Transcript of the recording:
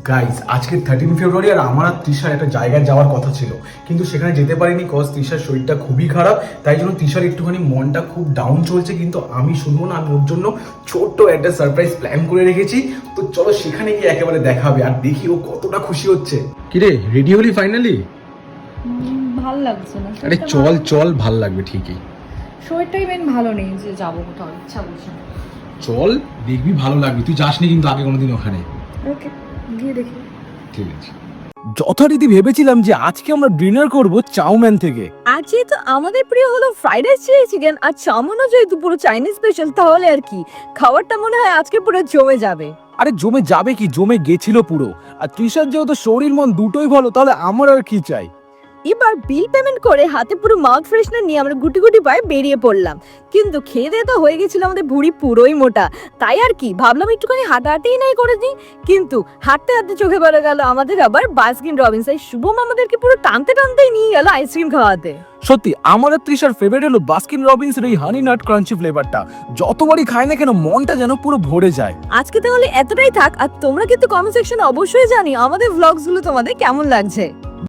Guys আজকে 13 ফেব্রুয়ারি আর আমার আর তৃষার একটা জায়গায় যাওয়ার কথা ছিল, কিন্তু সেখানে যেতে পারিনি কজ তৃষার শরীরটা খুবই খারাপ। তাই জন্য তৃষার একটুখানি মনটা খুব ডাউন চলছে, কিন্তু আমি শুনবো না, আমি ওর জন্য ছোট্ট একটা সারপ্রাইজ প্ল্যান করে রেখেছি। তো চলো সেখানে গিয়ে একেবারে দেখাবে আর দেখি ও কতটা খুশি হচ্ছে। কিরে রেডি হলি ফাইনালি? ভাল লাগছে না। আরে চল চল, ভাল লাগবে ঠিকই। শরীরটাই মেন ভালো নেই যে যাবো কোথাও, ইচ্ছা করছে না। চল দেখবি ভালো লাগবে, তুই যাসনি কিন্তু আগে কোনোদিন ওখানে। ওকে, গিয়ে দেখি। ঠিক আছে। যথারীতি ভেবেছিলাম যে আজকে আমরা ডিনার করব চাউম্যান থেকে। আর যেহেতু আমাদের প্রিয় হলো ফ্রাইড রাইস চিলি চিকেন আর চাউমিনও যেহেতু পুরো চাইনিজ স্পেশাল, তাহলে আর কি খাবারটা মনে হয় আজকে পুরো জমে যাবে। আরে জমে যাবে কি, জমে গেছিল পুরো। আর তৃষার যেহেতু শরীর মন দুটোই ভালো, তাহলে আমার আর কি চাই। এবার বিল পেমেন্ট করে হাতে পুরো মাউথ ফ্রেশনার নিয়ে আমরা গুটি গুটি পায়ে বেরিয়ে পড়লাম। কিন্তু খেয়ে দিয়ে তো হয়ে গেছিল আমাদের ভুঁড়ি পুরোই মোটা। তাই আর কি ভাবলাম একটুখানি হাঁটাহাঁটিই নাই করে দিই। কিন্তু হাঁটতে হাঁটতে চোখে পড়ে গেল আমাদের আবার বাস্কিন রবিন্স। শুভম আমাদেরকে পুরো টানতে টানতেই নিয়ে গেল আইসক্রিম খাওয়াতে। সত্যি আমার আর তৃষার ফেভারিট হলো বাস্কিন রবিন্সের এই হানি নাট ক্রাঞ্চি ফ্লেভারটা। যতবারই খায় না কেন মনটা যেন পুরো ভরে যায়। আজকে তাহলে এতটাই থাক, আর তোমরা কিন্তু কমেন্ট সেকশনে অবশ্যই জানি আমাদের ভ্লগস গুলো তোমাদের কেমন লাগছে।